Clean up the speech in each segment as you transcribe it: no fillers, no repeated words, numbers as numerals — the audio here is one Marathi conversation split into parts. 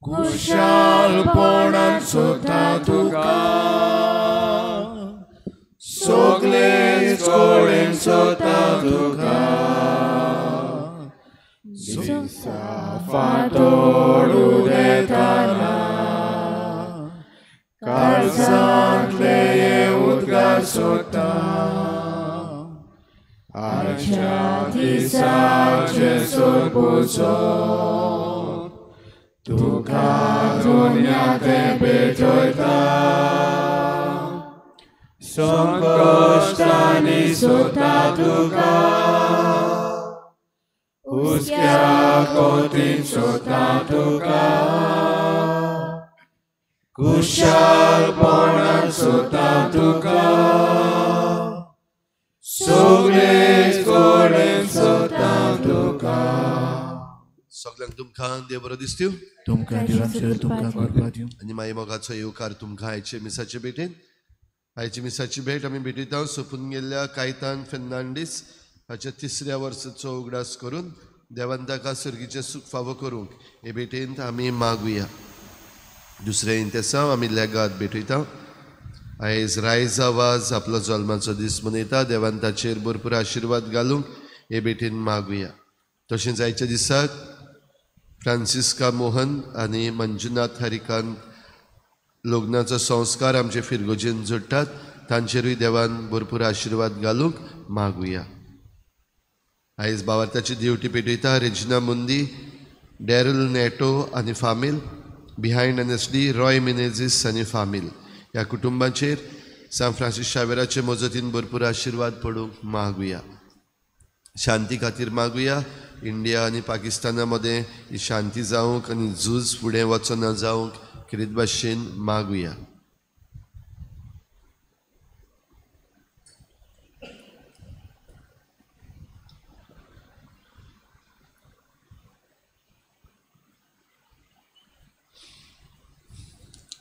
खुशालपणान सोदता तुका, सगळेच कडेन सोदता तुका, दिसा फाटोड येताना, काळजांतले हे उद्गार सोदता, आजच्या दिसाचे सोदपूचो तुका दुनियाते भेटयता, संकश्टांनी सोदता तुका, हुस्क्या कोतीन सोदता तुका, खुशालपणान सोदता तुका, सगळेच कडेन सोदता तुका. सगळ्यांक तुमकां देव बरो दिसत्यो. तुमकां देवाचेर तुमकां करपा दिवं. आनी मागीर मोगाचो येवकार तुमकां आयचे मिसाचे भेटेन. आयची मिसाची भेट आमी भेटयता सोंपून गेल्ल्या कायतान फेर्नांडीस हाच्या 3ऱ्या वर्साचो उगडास करून देवान ताका सर्गीचें सूख फावो करूंक हे भेटेंत आमी मागुया. दुसरे इंतेसांव आमी लेगात भेटयता. आयज रायज आवाज आपलो जल्माचो दीस मनयता. देवान ताचेर भरपूर आशिर्वाद घालूंक हे भेटेन मागुया. तशेंच आयच्या दिसाक फ्रांसिस्का मोहन आनी मंजुनाथ हरिकांत लग्नाचो संस्कार आमचे फिरगोजेन जोडटात. तांचेरूय देवान भरपूर आशिर्वाद घालूंक मागुया. आयज भावार्थाची दिवटी पेटयता रेजिना मुंदी, डॅरल नेटो आनी फामील, बिहायंड एनएसडी रॉय मिनेझीस आनी फामील ह्या कुटुंबाचेर सान फ्रांसीस शावेराचे मजतीन भरपूर आशिर्वाद पडूंक मागुया. शांती खातीर मागुया. इंडिया आनी पाकिस्ताना मदें ही शांती जावंक आनी झूज फुडें वचो न जावंक खेरीत भाशेन मागुया.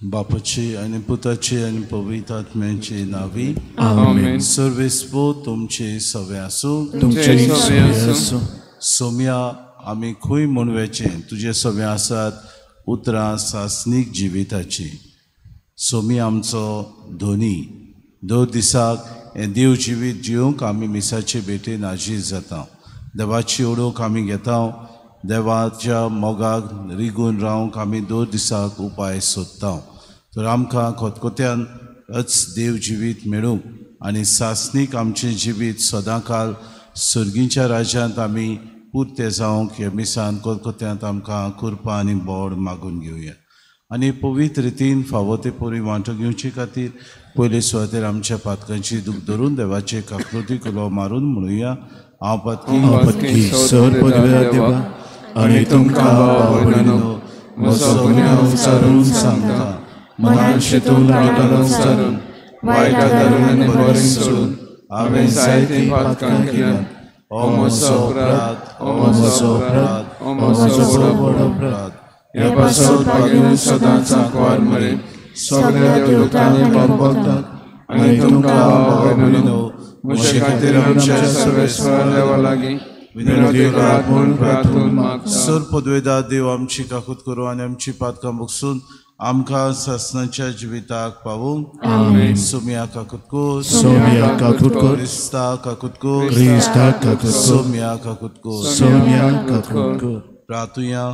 बापाची आनी पुताची आनी पवित्र आत्म्याची नावी. आमेन. सर्वेस्पो तुमचे सवे आसूं. तुमचे सवे आसूं. सोम्या आमी खंय म्हणवेचें तुजे सवे आसात उतरां सासनीक जिविताची. सोमी आमचो धोनी. दर दिसाक हें देव जिवीत जिवंक आमी मिसाचे भेटेन हाजीर जाता. देवाची ओडूक आमी घेता. देवाच्या मोगाक रिगून रावंक आमी दर दिसाक उपाय सोदता. तर आमकां खतखत्यानच देव जिवीत मेळूंक आनी सासनीक आमचें जिवीत सदांकाल सर्गीच्या राज्यांत आमी पुर्ते जावंक हे मिसान खतखत्यांत आमकां कृपा आनी बोड मागून घेवया. आनी पवित्र रितीन फावो ते पोरी वांटो घेवचे खातीर पयले सुवातेर आमच्या पातकांची दूख धरून देवाचे काकृती कुलो मारून म्हणुया. हांव पातकी सर पदव्या देवा आनी तुमकां बावडीनो म्हजो गुन्यांव विचारून सांगता. मनान चिंतून रागालो विचारून वायटा धरून आनी बरें सोडून हांवें जायतीं पातकां केल्यात. ओ म्हजो अपराध, ओ म्हजो अपराध, ओ म्हजो व्हड अपराध. ह्या पासत पागेवन सदांच आंकवार मरेन सगळ्या देवतांनी भोगतात आनी तुमकां बावडीनो म्हजे खातीर आमच्या सर्वेस्वर देवा लागीं विनंती करात म्हूण प्रार्थून मागता. सर पदवेदार देव आमची काकूत करूं आनी आमची पातकां बगसून आमकां सासणाच्या जिविताक पावूंक. आमेन. सोम्या काकूत कर. सोम्या काकूत कर. क्रिस्ता काकूत कर. क्रिस्ता काकूत कर. सोम्या काकूत कर. सोम्या काकूत कर. प्रार्थुया.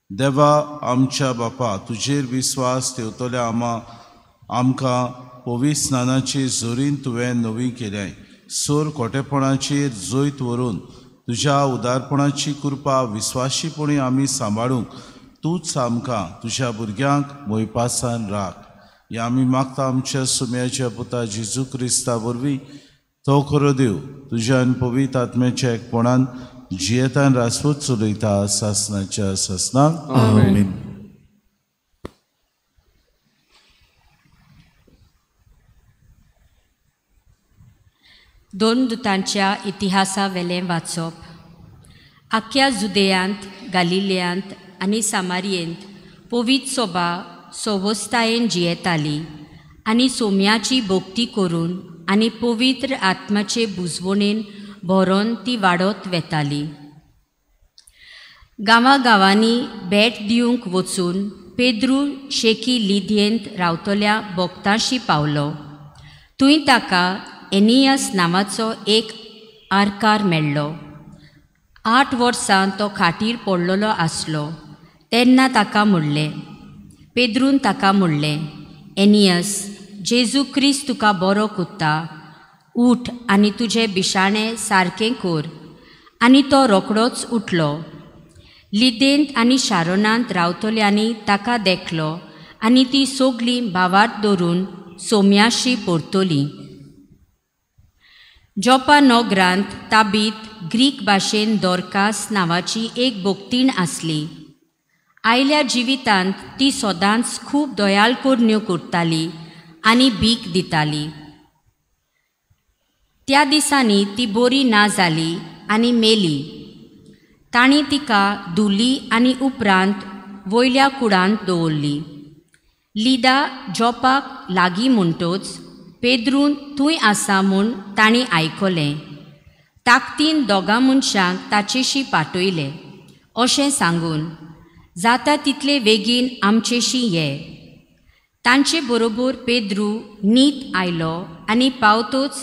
देवा आमच्या बापा तुजेर विस्वास ठेवतल्या आमकां पवित्र स्नानाची जोरीन तुवें नवी केल्याय. सोर खोटेपणाचेर जैत व्हरून तुज्या उदारपणाची कृपा विस्वाशीपणी आमी सांबाळूंक तूंच आमकां तुज्या भुरग्यांक मोयपासान राख. हे आमी मागता आमच्या सुम्याच्या पुता जेजू क्रिस्ता वरवीं. तो खरो देव तुज्या आनी पवित्र आत्म्याच्या एकपणान जियेतान रासपूत चलयता सासणाच्या सासणाक. आमेन. दोन दुतांच्या इतिहासा वेलें वाचप. आख्या जुदेयांत, गालिलेयांत आनी सामारियेंत पवित्र सोबा सोवस्थायेन जियेताली आनी सोम्याची भोक्ती करून आनी पवित्र आत्म्याचे बुजवणेन भरोन ती वाडत वेताली. गांवांगांवांनी भेट दिवंक वचून पेद्रू शेकी लिदयेंत रावतल्या भोगतांशी पावलो. थंय ताका एनियस नांवाचो एक आरकार मेळ्ळो. 8 वर्सां तो खाटीर पडलेलो आसलो. तेन्ना ताका म्हणलें, पेद्रून ताका म्हणलें, एनियस, जेजू क्रिस्त तुका बरो कोत्ता. उठ आनी तुजें बिशाणें सारकें कर. आनी तो रोखडोच उठलो. लिदेंत आनी शारोनांत रावतल्यांनी ताका देखलो आनी ती सोगलीं भावार्थ धरून सोम्याशी परतोलीं. जोपा नोगरांत ताबीत ग्रीक भाशेन दोरकास नांवाची एक भोगतीण आसली. आयल्या जिवितांत ती सदांच खूब दयाळकुर्ण्यो करताली आनी भीक दिताली. त्या दिसांनी ती बरी ना जाली आनी मेली. तांणी तिका धुली आनी उपरांत वयल्या कुडांत दवरली. लिदा जोपाक लागीं म्हणटोच पेद्रून थंय आसा म्हूण तांणी आयकलें. ताकतीन दोगां मनशांक ताचेशी पाठयलें, अशें सांगून, जाता तितले बेगीन आमचेशी ये. तांचे बरोबर पेद्रू न्हीद आयलो आनी पावतोच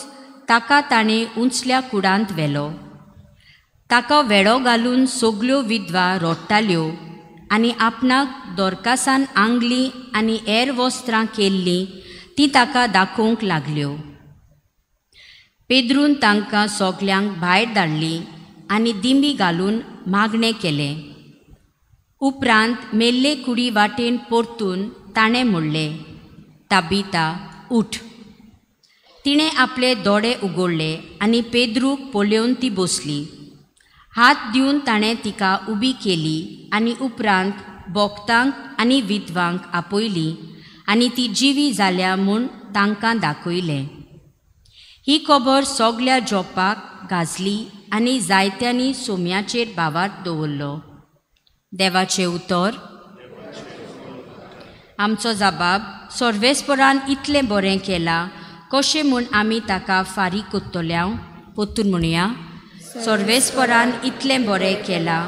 ताका ताणें उंचल्या कुडांत व्हेलो. ताका वेडो घालून सगल्यो विधवा रोडटाल्यो आनी आपणाक दोरकासान आंगलीं आनी हेर वस्त्रां केल्लीं ती ताका दाखोवंक लागल्यो. पेद्रून तांकां सोगल्यांक भायर धाडलीं आनी दिमी घालून मागणें केलें. उपरांत मेल्ले कुडी वाटेन परतून ताणें म्हणलें, ताबिता, उठ. तिणें आपले दोळे उगडले आनी पेद्रूक पळोवन ती बसली. हात दिवन ताणें तिका उबी केली आनी उपरांत भोगतांक आनी विधवांक आपयली आनी ती जिवी जाल्या म्हूण तांकां दाखयलें. ही खबर सोगल्या जोपाक गाजली आनी जायत्यांनी सोम्याचेर भावार्थ दवरलो. देवाचें उतर. आमचो जबाब, सर्वेस्परान इतलें बरें केलां, कशें म्हूण आमी ताका फारीक कोत्तोल्या. पोत्तून म्हणुया, सर्वेस्परान इतलें बरें केलां,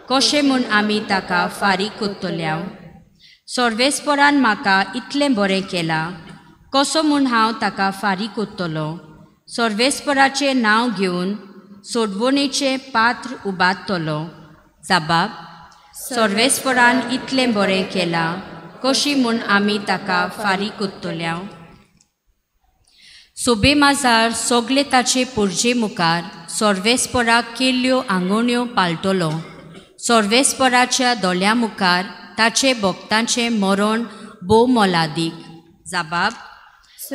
कशें म्हूण आमी ताका फारीक कोत्तोल्या. सर्वेस्परान म्हाका इतलें बरें केलां, कसो म्हूण हांव ताका फारीक कोत्तलो. सर्वेस्पराचें नांव घेवन सोडवणेचें पात्र उबारतलो. जबाब, सर्वेस्परान इतलें बरें केलां, कशी म्हूण आमी ताका फारीक कोत्तोल्या. सोबे माजार सोगले ताचे पुर्जे मुखार सर्वेस्पराक केल्ल्यो आंगवण्यो पाळटलो. सर्वेस्पराच्या दोळ्या मुखार ताचे भोगतांचें मरण भोव मोलादीक. जबाब,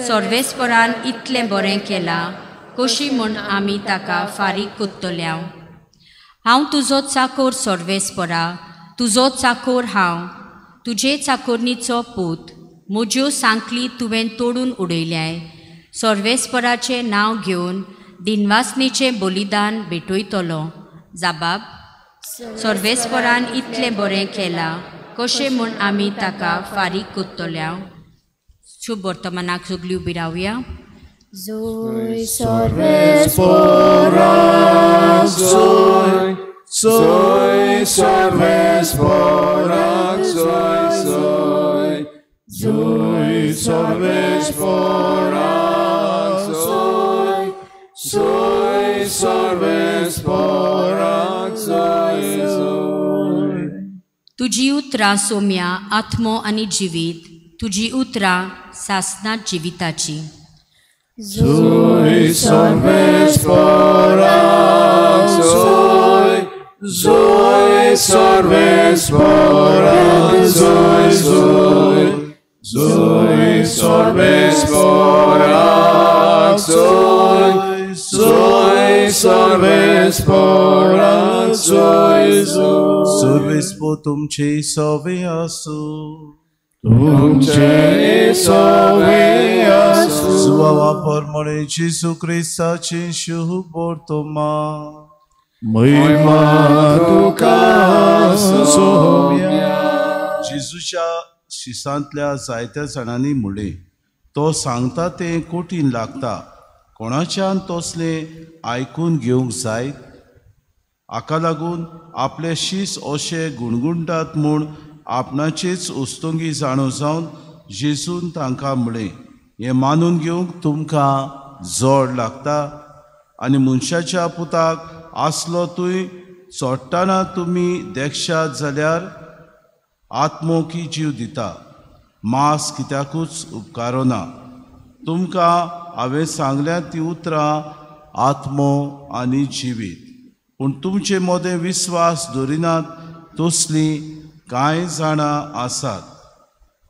सर्वेस्परान इतलें बरें केलां, कशी म्हूण आमी ताका फारीक कोत्तोल्या. हांव तुजो चाकोर सर्वेस्परा, तुजो चाकोर हांव, तुजे चाकोरणीचो पूत. म्हज्यो सांखली तुवें तोडून उडयल्याय. सर्वेस्पराचें नांव घेवन दिनवासनेचें बलिदान भेटयतलो. जबाब, सर्वेस्परान इतलें बरें केलां, कशें म्हूण आमी ताका फारीक कोत्तोल्या. शुभ वर्तमानाक सगळीं उबी रावया. Zoe serves por us, Zoe serves por us, Zoe serves por us, Zoe serves por us, तुजी उतरां सोम्या आत्मो आनी जिवीत, तुजी उतरां सासनात जिविताची. Zoe serves por us, Zoe serves por us, Zoe serves por us, Zoe serves por us, सर्वेस्पो तुमचे सवे आसू. तुमचे सवे आसू. सुवावा परमणे जेजू क्रिस्ताचे शुभ वर्तमान. महिमा तुका सोम्या. जेजूच्या शिसांतल्या जायत्या जाणांनी म्हणलें, तो सांगता तें कठीण लागता, कोणाच्यान तसलें आयकून घेवंक जायत. हाका लागून आपले शीस अशे गुणगुणटात म्हूण आपणाचीच उस्तुंगी जाणो जावन जेजून तांकां म्हळें, हें मानून घेवंक तुमकां जोड लागता आनी मनशाच्या पुताक आसलो तुय चोडटाना तुमी देखशात जाल्यार आत्मो की जीव दिता, मांस कित्याकूच उपकारो ना. तुमकां हांवें सांगल्यात ती उतरां आत्मो आनी जिवीत. पूण तुमचे मोदें विस्वास दवरिनात तसलीं कांय जाणां आसात.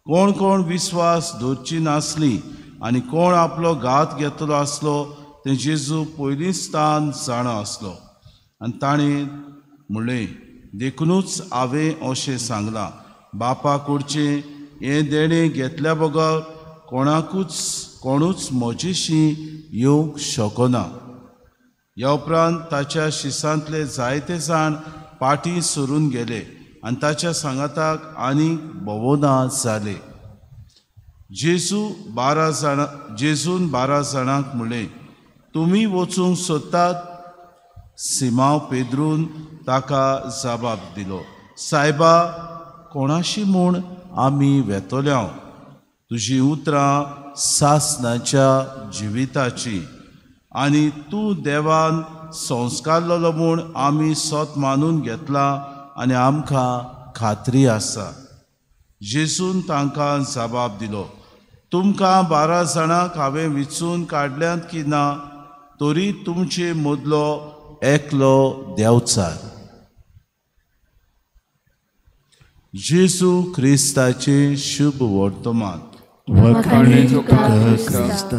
कोण कोण विस्वास दवरची नासलीं आनी कोण आपलो घात घेतलो आसलो तें जेजू पयलींचतान जाणो आसलो. आनी ताणें म्हणलें, देखूनच हांवें अशें सांगलां, बापा कडचें हें देणें घेतल्या बगर कोणूच म्हजेशी येवंक शकना. ह्या उपरांत ताच्या शिसांतले जायते जाण पाटी सरून गेले आनी ताच्या सांगाताक आनीक भोवना जाले. जेजून 12 जाणांक म्हणलें, तुमी वचूंक सोदतात? सिमांव पेद्रून ताका जबाब दिलो, सायबा, कोणाशी म्हूण आमी वेतोल्या? तुजी उतरां सासणाच्या जिविताची आनी तूं देवान संस्कारलेलो म्हूण आमी सोत मानून घेतला आनी आमकां खात्री आसा. जेजून तांकां जबाब दिलो, तुमकां 12 जाणांक हांवें विचून काडल्यांत की ना? तरी तुमचे मदलो एकलो देंवचार. जेजू क्रिस्ताचे शुभ वर्तमान. वखाणे तुका क्रिस्त.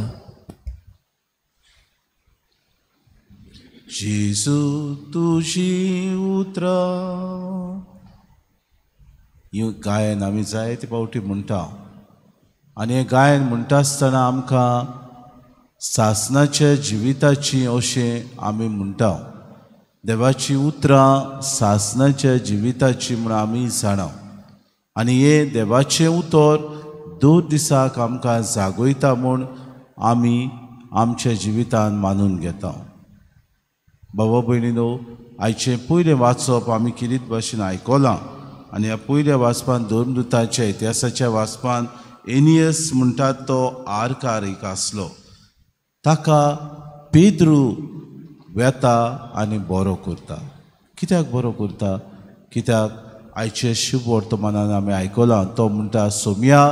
जेजू तुजी उतरां ही गायन आमी जायते फावटी म्हणटा आनी हें गायन म्हणटा आसतना आमकां सासणाच्या जिविताची अशें आमी म्हणटा. देवाची उतरां सासणाच्या जिविताची म्हूण आमी जाणा आनी हें देवाचें उतर 2 दिसाक आमकां जागयता म्हूण आमी आमच्या जिवितान मानून घेता. बाबा भयणीनो, आयचें पयलें वाचप आमी किरीत भाशेन आयकलां आनी ह्या पयल्या वाचपान धर्मदुतांच्या इतिहासाच्या वाचपान एनियस म्हणटात तो आरकारीक आसलो. ताका पेद्रू वेता आनी बरो करता. कित्याक बरो करता? कित्याक आयचे शुभ वर्तमानान आमी आयकलां तो म्हणटा, सोम्या,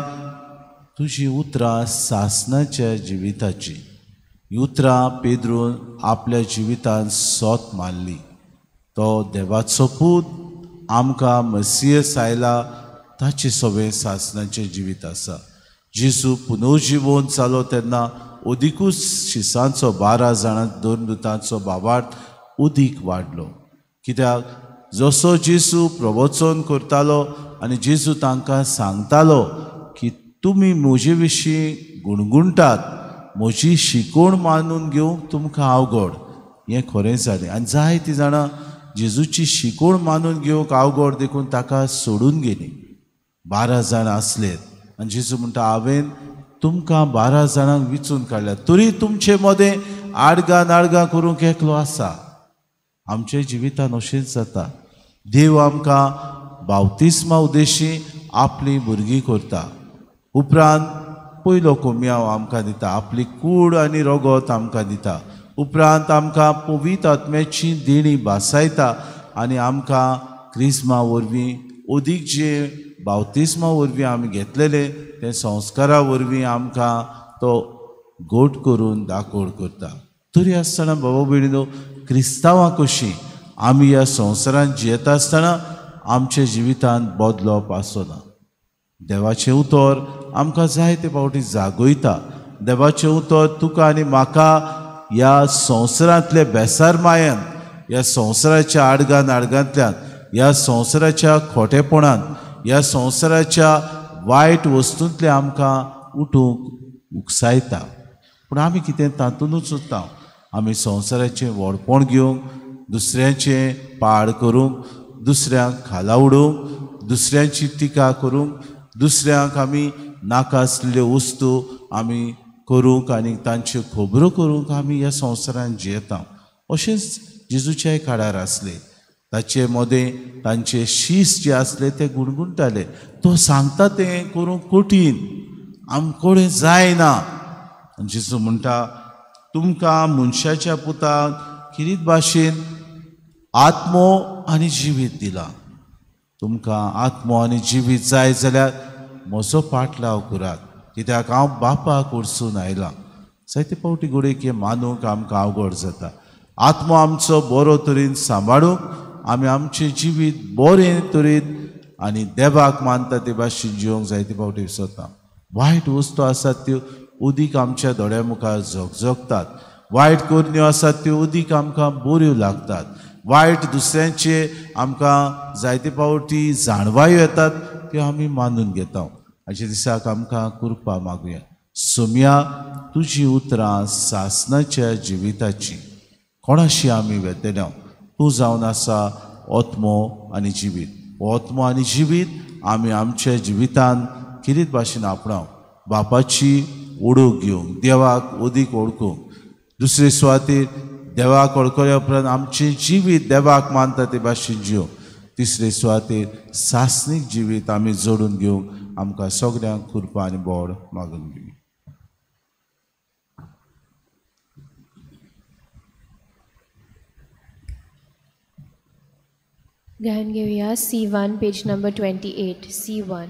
तुजी उतरां सासणाच्या जिविताची. ही उतरां पेद्रून आपल्या जिवितान सोत मारली. तो देवाचो पूत आमकां मसियस आयला ताचें सगळें सासणाचें जिवीत आसा. जेजू पुनर्जिवन जालो तेन्ना ओदिकूच शिसांचो 12 जाणां धर्मदुतांचो बाबार्थ उदीक वाडलो. कित्याक जसो जेजू प्रवचन करतालो आनी जेजू तांकां सांगतालो की तुमी म्हजे विशीं गुणगुणटात, म्हजी शिकवण मानून घेवंक तुमकां अवघड. हें खरें जालें आनी जायतीं जाणां जेजूची शिकवण मानून घेवंक अवघड देखून ताका सोडून गेलीं. 12 जाण आसलेत आनी जेजू म्हणटा, हांवें तुमकां 12 जाणांक विचून काडल्यात, तरी तुमचे मदें आडगां करूंक एकलो आसा. आमच्या जिवितान अशेंच जाता. देव आमकां बावतिस्मा उद्देशी आपली भुरगीं करता. उपरांत पयलो कोमयाव आमकां दिता, आपली कूड आनी रगत आमकां दिता. उपरांत आमकां पवित्र आत्म्याची देणी भासायता आनी आमकां क्रिस्मा वरवीं ओदीक जे बावतिस्मा वरवीं आमी घेतलेले ते संस्कारा वरवीं आमकां तो गोट करून दाखोड करता. तरी आसतना बाबा भयणीनो, क्रिस्तांवां कशीं आमी ह्या संवसारांत जियेता आसतना आमच्या जिवितांत बदलप आसना. देवाचें उतर आमकां जायते फावटी जागयता. देवाचें उतर तुका आनी म्हाका ह्या संवसारांतले बेसार मायेन, ह्या संवसाराच्या आडगांतल्यान, ह्या संवसाराच्या खोटेपणान, ह्या संवसाराच्या वायट वस्तूंतले आमकां उठूंक उकसायता. पूण आमी कितें तातूंतूच उरता. आमी संवसाराचें व्हडपण घेवंक, दुसऱ्यांचें पाड करूंक, दुसऱ्यांक खाला उडोवंक, दुसऱ्यांची टिका करूंक, दुसऱ्यांक आमी नाका आसलेल्यो वस्तू आमी करूंक आनी तांच्यो खबरो करूंक आमी ह्या संवसारांत जियेता. अशेंच जेजूच्याय काळार आसलें. ताचे मोदें तांचे शीस जे आसले ते गुणगुणटाले. तो सांगता तें करूंक कठीण, आमकोडें जायना. जेजू म्हणटा तुमकां मनशाच्या पुताक किरीत भाशेन आत्मो आनी जिवीत दिला. तुमकां आत्मो आनी जिवीत जाय जाल्यार म्हजो पाटलाव करात, कित्याक हांव बापाक वरसून आयलां. जायते फावटी गोडेक मानूंक आमकां अवघड जाता. आत्मो आमचो बरो तरेन सांबाळूंक आमी आमचें जिवीत बरें तरेन आनी देवाक मानता ते भाशेन जिवंक जायते फावटी विसरता. वायट वस्तू आसात त्यो उदीक आमच्या दोळ्या मुखार झगझगतात. वायट करण्यो आसात त्यो उदीक आमकां बऱ्यो लागतात. वायट दुसऱ्यांचे आमकां जायते फावटी जाणवायो येतात त्यो आमी मानून घेता. अशे दिसाक आमकां कृपा मागुया. सोम्या तुजी उतरां सासणाच्या जिविताची कोणाशी आमी वेतल्या. तूं जावन आसा आत्मो आनी जिवीत. आत्मो आनी जिवीत आमी आमच्या जिवितान किरीत भाशेन आपणाव. बापाची ओळख घेवंक, देवाक अदीक वळखूंक. दुसरे सुवातेर देवाक वळखल्या उपरांत आमचें जिवीत देवाक मानता ते भाशेन जिवंक. तिसरे सुवातेर सासणीक जिवीत आमी जोडून घेवंक आमकां सगळ्यांक कृपा आनी बोड मागून घेवया. गायन घेऊया C1 पेज नंबर 28. C1.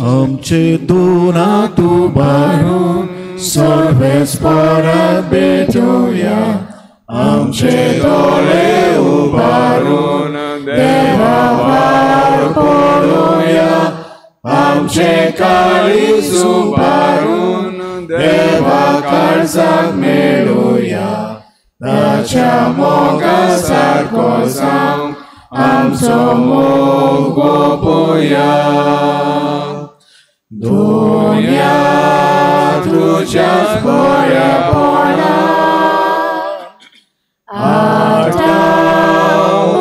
आमचे दोनात उबारून सर्वेस परत भेटूया. आमचे दोळे उबारून देवावर पडूया. आमचे काळीज उबारून देवा काळजाक मेळुया. ताच्या मोगा सारको जावंक आमचो मोग ओपुया. दुनिया तुज्याच बऱ्या पडा. आतां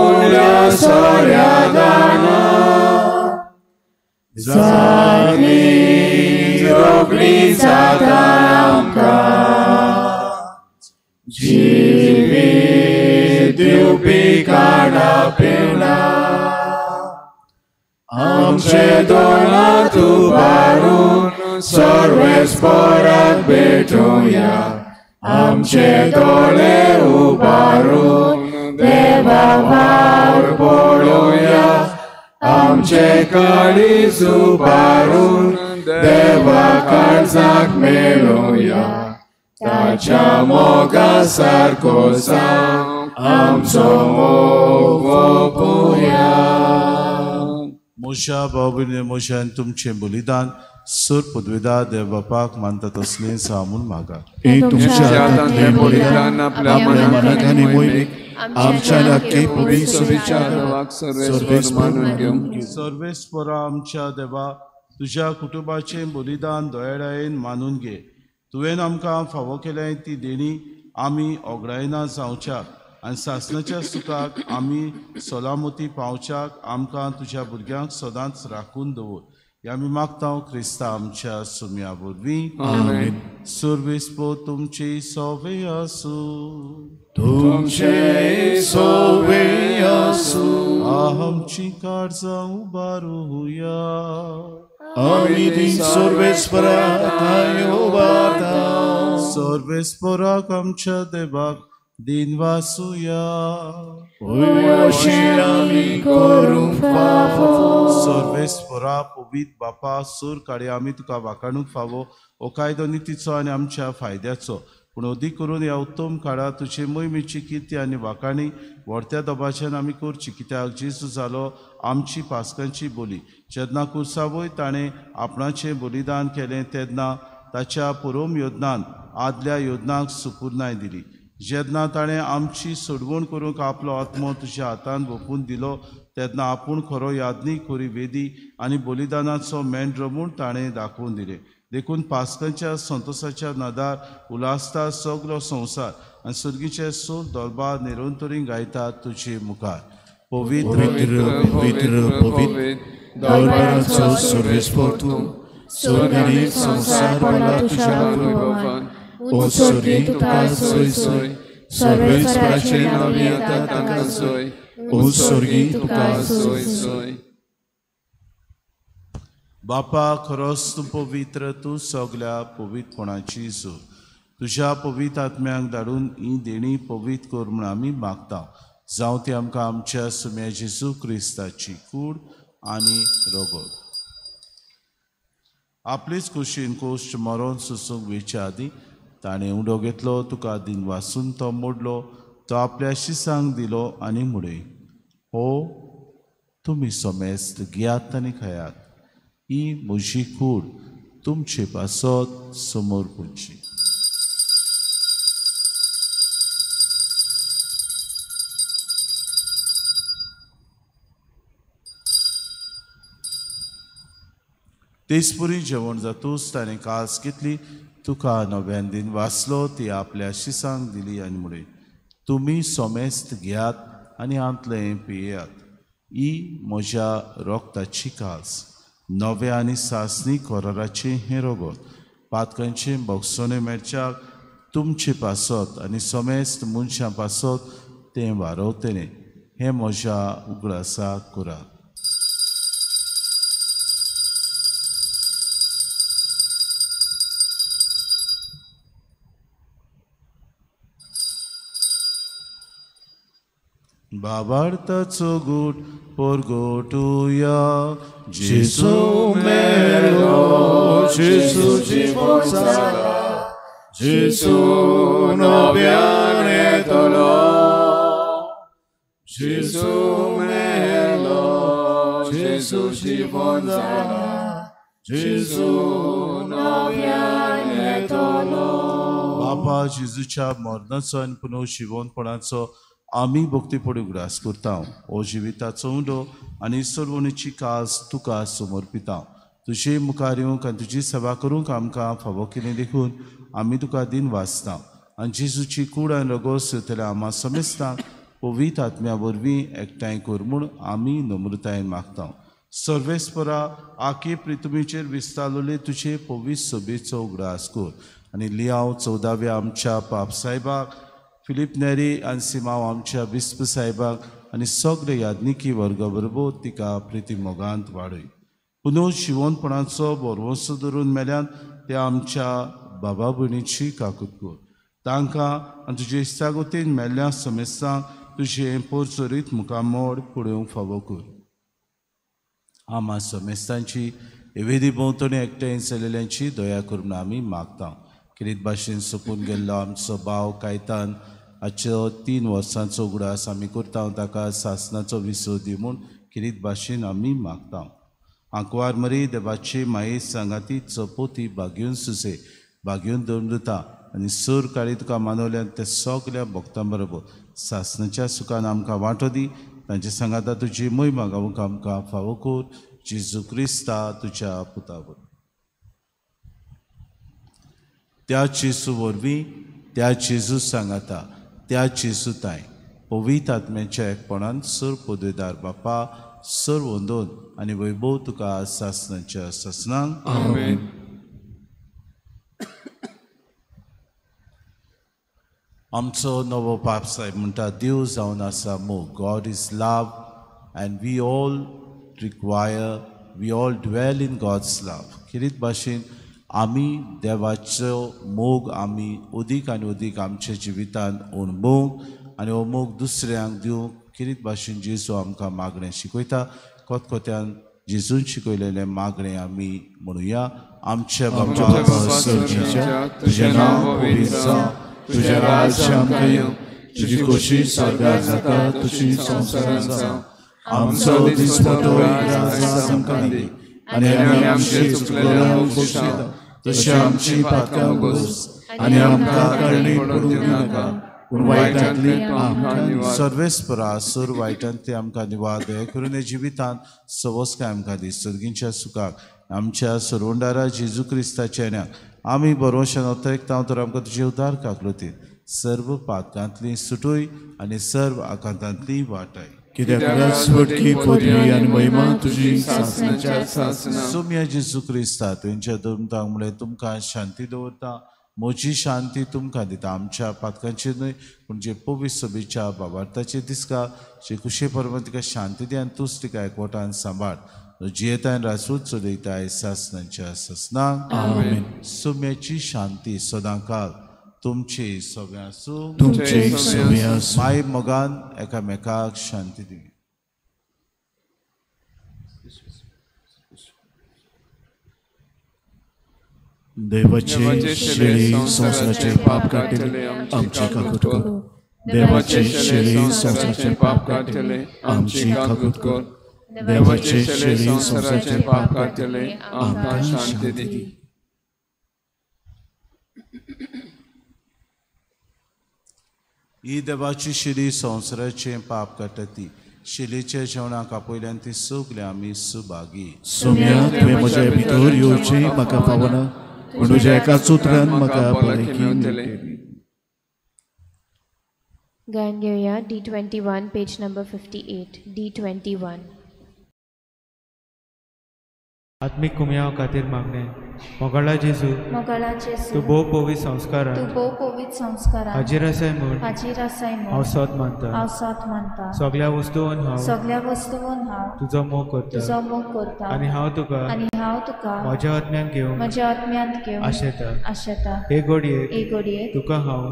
उरल्या सोऱ्या दाना. जातली रोखडी जाता आमकां. जिवीत दिवपी काडा पिवला. आमचे दोनात उबारून सर्वेस परत भेटूया. आमचे दोळे उबारून देवा वार पडूया. आमचे काळीज उबारून देवा काळजाक मेळुया. ताच्या मोगा सारको जावंक आमचो मोग ओपुया. मोशा बाबूने मोशान तुमचें बलिदान सुर पदवीदार देव बापाक मानता तसलें सामून मागा. हे तुमच्या हातांतलें बलिदान आपल्या मनाक आनी मोहीमेक आमच्या लागीं पवित्र विचाराक सर्वेस मानून घेवंक. सर्वेस्परा आमच्या देवा तुज्या कुटुंबाचें बलिदान दोळ्यायेन मानून घे. तुवें आमकां फावो केलें ती देणी आमी ओगडायना जावच्याक आनी सासणाच्या सुखाक आमी सलामती पावच्याक आमकां तुज्या भुरग्यांक सदांच राखून दवर. हे आमी मागता क्रिस्ता आमच्या सुम्या वरवीं. आमेन. सर्वेस्पो तुमची सोवे आसूं. तुमचे सोवे आसूं. आमची काळजां उबारूया. आमी ती सर्वेस्पराक उबारता. सर्वेस्पराक आमच्या देवाक दिन वासुया. अशें आमी करूंक फावो. सर्वेस्परा पवित्र बापा सूर काडे आमी तुका वाखाणूक फावो. हो कायदो नितीचो आनी आमच्या फायद्याचो. पूण अदीक करून ह्या उत्तम काळात तुजे मोहिमेची किर्ती आनी वाखाणी व्हडत्या दबाच्यान आमी करची. कित्याक जेजू जालो आमची पासकांची बोली. जेन्ना कुर्सावय ताणें आपणाचें बलिदान केलें तेन्ना ताच्या पुरोम योजनान आदल्या योजनाक सुपुर्नाय दिली. जेन्ना ताणें आमची सोडवण करूंक आपलो आत्मो तुज्या हातान ओपून दिलो तेन्ना आपूण खरो यादनीक खोरी वेदी आनी बलिदानाचो मेंढरो म्हूण ताणें दाखोवन दिलें. देखून पासकांच्या संतोशाच्या नदार उलासता सगलो संवसार आनी सुर्गीचे सूर दरबार निरंतरी गायतात तुजे मुखार. पवित्र पवित्र पवित्र दरबाराचो सर्वेस्पर तूं. स्वर्ग आनी संवसार भरला तुज्या वैभवान. ओ स्वर्गी तुका सय सय सर्वेस्पराचे नावी आता ताका सोय ओ स्वर्गी तुका सोय सोय. बापा खरोच तूं पवित्र, तूं सगल्या पवित्रपणाची सूर. तुज्या पवित्र आत्म्याक धाडून ही देणी पवित्र कर म्हूण आमी मागता. जावं ती आमकां आमच्या सुम्या जेजू क्रिस्ताची कूड आनी रगत. आपलीच खोशेन कोश्ट मरोन सुसूंक वेच्या आदी ताणें उडो घेतलो, तुका दिन वासून तो मोडलो, तो आपल्या शिसांक दिलो आनी मुडय. हो तुमी सोमेस्त घेयात आनी खायात. ही म्हजी कूड तुमचे पासत समोर पुंची. तेसपुरी जेवण जातूच ताणें कास घेतली, तुका नव्यान दिन वाचलो, ती आपल्या शिसांक दिली आनी मुडय. तुमी सोमेस्त घेयात आनी आंतलें पियेयात. ही म्हज्या रोगताची कास, नवे आनी सासणी कोराराचें हें रगत, पातकांचें बोगसोने मेळच्याक तुमचे पासत आनी सोमेस्त मनशां पासत तें वारवतलें. हें म्हज्या उगडासाक करात. बाबार्थाचो गूट परगोटुया. जेजू मेलो, जेजू जीवन जाला, जेजू नव्यान येतलो. जेजू मेलो, जेजू जीवन जाला, जेजू नव्यान येतलो. बापा जेजूच्या मरणाचो आनी पुनर्जीवनपणाचो आमी भक्तीपडी उगडास करता. ओ जिविताचो उंडो आनी सर्वणीची कास तुका समर्पिता. तुजे मुखार येवंक आनी तुजी सेवा करूंक आमकां फावो केलें देखून आमी तुका दिन वाचता. आनी जेजूची कूड आनी रगत सेवतल्या आम्हा समेस्तांक पवित्र आत्म्या वरवीं एकठांय कर म्हूण आमी नम्रतायेन मागता. सर्वेस्परा आखे प्रितुमेचेर विस्तारलोले तुजे पवित्र सभेचो उगडास कर. आनी लियाव 14व्या आमच्या पाप साहेबाक, फिलीप नेरी आनी सिमाव आमच्या बिस्प साहेबाक आनी सगळे याज्ञिकी वर्गा बरोबर तिका प्रिती मोगांत वाडय. पुनर्जीवनपणाचो बोरवोसो धरून मेल्यान ते आमच्या बाबा भयणीची काकूट कर. तांकां आनी तुजे इश्टागोतीन मेल्ल्या समेस्तांक तुजें पोरचोरीत मुखामोड पळोवंक फावो कर. आम्हा समेस्तांची एवेदी भोंवतणी एकठांय चलिल्ल्यांची दया करून आमी मागता. किरीत भाशेन सोंपून गेल्लो आमचो भाव कायतान हाच्यो 3 वर्सांचो उगडास आमी करता. ताका सासणाचो विसो दी म्हूण किरीत भाशेन आमी मागता. आंकवार मरी देवाची माये सांगाती चपोती भाग्यून सुसे भाग्यून दंडता आनी सूर काळी तुका मानवल्यान ते सगल्या भक्तां बरोबर सासणाच्या सुखान आमकां वांटो दी. तांचे सांगाता तुजी महिमा गावूंक आमकां फावो कर. जेजू क्रिस्ता तुज्या पुता बरोबर. त्या जेजू वरवीं, त्या जेजू सांगाता, त्या जेजू ताय पवित्र आत्म्याच्या एकपणान सर पदवेदार बापा सर वंदोन आनी वैभव तुका सासणाच्या सासणांक. आमेन. आमचो नवो पाप साहेब म्हणटा, देव जावन आसा मोग. God is love and we all require, we all dwell in God's love. किरीत भाशेन आमी देवाचो मोग आमी अदीक आनी अदीक आमच्या जिवितान अणभवूंक आनी हो मोग दुसऱ्यांक दिवंक किरीत भाशेन जेजू आमकां मागणें शिकयता. कोतकोत्यान जेजून शिकयलेलें मागणें आमी म्हणुया. आमच्या बापा सर्गीच्या, तुजें नांव पवित्र जावं, तुजें राज्य आमकां येवं, तुजी खोशी स्वर्गार जाता तशी संवसारांत जावं. आमचो दिसपटो आज आमकां दी आनी आमी आमचे चुकलेल्यांक बक्षिता तशी आमची पातकां बस आनी आमकां कारणी पडूंक दिवं नाका पूण वायटांतली आमकां निवार. सर्वेस्परा सूर वायटांतली आमकां निवार दया करून हे जिवितांत सवस काय आमकां दी. सर्गीच्या सुखाक आमच्या सरवंडारा जेजू क्रिस्ताच्या येण्याक आमी बरोवशान अतरेकता तर आमकां तुजे उदार काकलोती. सर्व पातकांतली सुटूय आनी सर्व आकांतांतली वाटाय. कित्याक राजवटकी पदवी आनी महिमा तुजी सासणाच्या सासणां. सोम्या जेजू क्रिस्ता तुमच्या धर्मतांक मुळे तुमकां शांती दवरता. म्हजी शांती तुमकां दिता. आमच्या पातकांचेर न्हय पूण जे पवित्र सभेच्या बाबार्थाचे दिसका जे कुशे परमे तिका शांती दी आनी तूंच तिका एकवटान सांबाळ. जियेता आनी रासूच चलयताय सासनांच्या ससनांक. सुम्याची शांती सदांकाळ तुमचे सगळ्यांचो माय मोगान एकामेकाक शांती दी. देवाचे शेळी संसाराचे पाप काढले आमची काकूट कर. देवाचे शेळी संसाराचे पाप काढले आमची काकूट कर. देवाचे शेळी संसाराचे पाप काढले आमकां शांती दी. ही देवाची शिडी संवसाराचे पाप काडटा ती. शिलेच्या जेवणाक आपयल्यान ती सगले आमी सुभागी. सुम्या तुवें म्हजे भितर येवचें म्हाका पावना पूण तुज्या एकाच उतरान म्हाका बरें केलें. गायन घेऊया D21 पेज नंबर 58. D21. आत्मिक कुमया खातीर मागणे. मोगाळा जेजू तूं भोव पवित्र संस्कारान हाजीर आसाय म्हूण हांव सत मानता. सगळ्या वस्तूंवन हांव तुजो मोग करता आनी हांव तुका म्हज्या आत्म्यान घेवन आशेता. हे घडये तुका हांव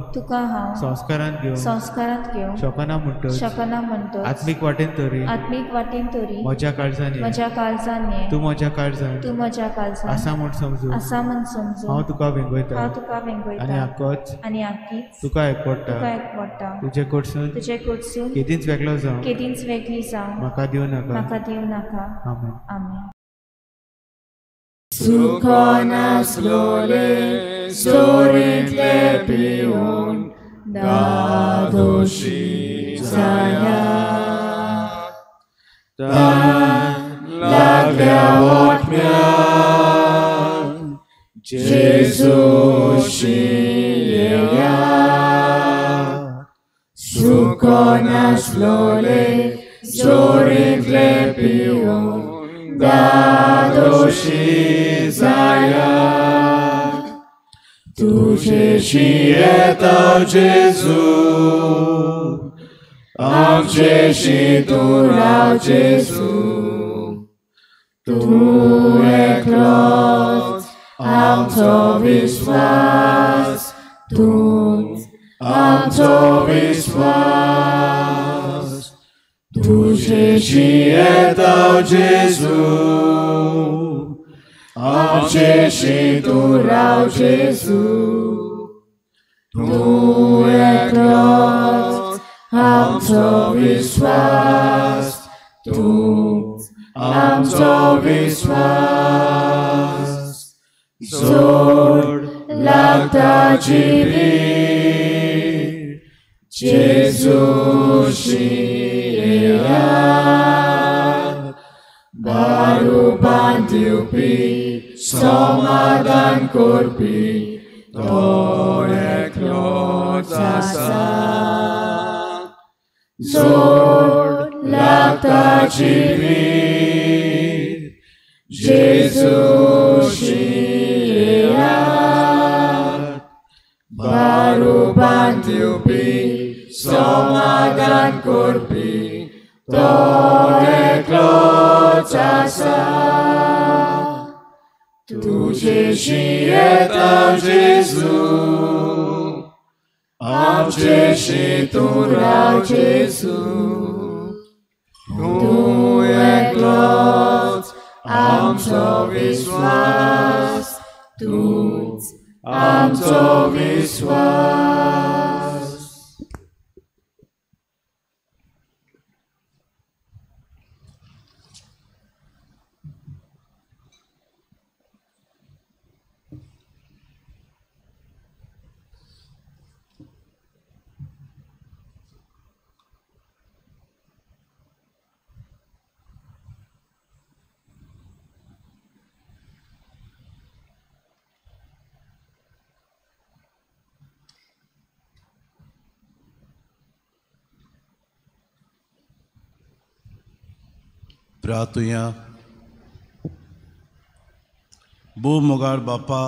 संस्कारांत घेवन शकना म्हणटच आत्मीक वाटेन तरी म्हज्या काळजांनी तूं म्हज्या काळजांत आसा म्हूण समजू हांव तुका वेंगयता आनी आक्कीच तुका एकवडटा. तुजे कडसून केदींच वेगळो जावं म्हाका दिवं नाका. आमेन. सुखो नासलोले सोरींतले पिवून दादोशी जाया. लागल्या ओटम्याक जेजूशी येया. सुखो नासलोले सोरींतले पिवून दादोशी जाया. तुजेशी येता जेजू आमचेशी तूं राव जेजू. तूं एकलोच आमचो विश्वास. तूंच आमचो विश्वास. तुजेशी येता जेजू आमचेशी तूं राव जेजू. तूं एकलोच आमचो विश्वास. तूंच आमचो विश्वास. जोड लागता जिवीर जेजूशी येया. बारुबान दिवपी समाधान करपी तो एकलोच आसा. जोड लागता जिवीर जेजूशी येया. बारुबान दिवपी समाधान करपी तो एकलोच आसा. तुजेशी येता जेजू आमचेशी तूं राव जेजू. तूं एकलोच आमचो विश्वास. तूंच आमचो विश्वास. प्रार्थुया. भू मोगाळ बापा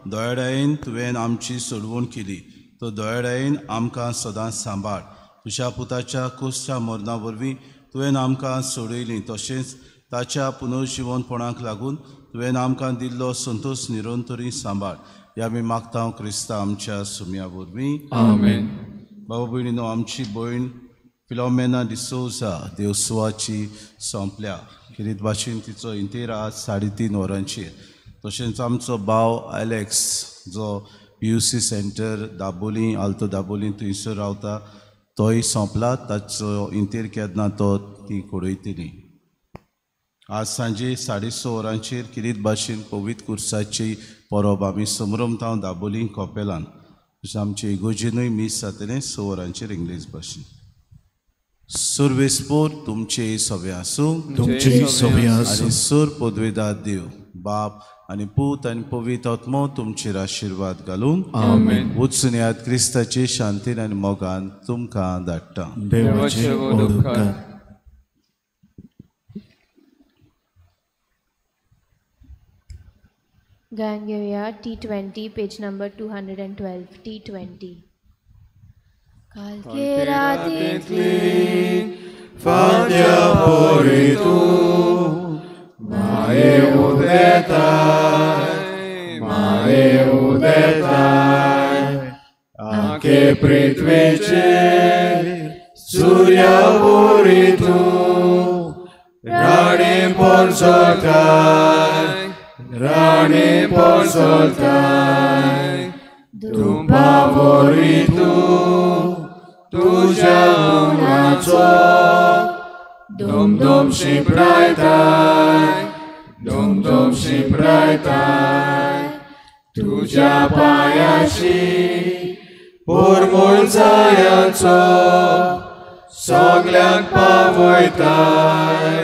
दोळ्यायेन तुवें आमची सोडवण केली, तो दोळ्यायेन आमकां सदांच सांबाळ. तुज्या पुताच्या कुस्च्या मरणा वरवीं तुवें आमकां सोडयली, तशेंच ताच्या पुनर्जिवनपणाक लागून तुवें आमकां दिल्लो संतोश निरंतरी सांबाळ. ह्या आमी मागता क्रिस्ता आमच्या सुम्या वरवीं. आमेन. बाबा भयणीनो, आमची भयण फिलोमेना डिसोजा देवस्वाची सोंपल्या. किरीत भाशेन तिचो इंतेर आज 3:30 वरांचेर. तशेंच आमचो भाव एलेक्स जो PUC सेंटर दाबोली, आल्तो दाबोली थंयसर रावता, तोय सोंपला. ताचो इंतेर केन्ना तो ती कोडयतली. आज सांजे 6:30 वरांचेर किरीत भाशेन पवित्र कुर्साची परब आमी समरमतांव दाबोली कॉपेलान. तशें आमचे इगोजेनूय मीस जातलें 6 वरांचेर इंग्लीश भाशेन. सुरवेस्पोर तुमचे सवे आसूं. तुमचे सवे आसूं. आनी सूर पदवेदार देव बाप आनी पूत आनी पवित्र आत्मो तुमचेर आशिर्वाद घालून आमेन. वचून यात क्रिस्ताचे शांतीन आनी मोगान तुमकां धाडटा. देवाचे उपकार. गायन घेऊया T20 पेज नंबर 212. T20. कालके रातींतली फांत्या बरी तूं माये उदेताय आखे पृथ्वीचेर सूर्या बरी तूं राणी पोसोलताय धुंबा बरी तूं तुझ्या मुनाचो धुमधुम शिंपरायताय तुझ्या पायाची पोरमोल जायाचो सगळ्यांक पावयताय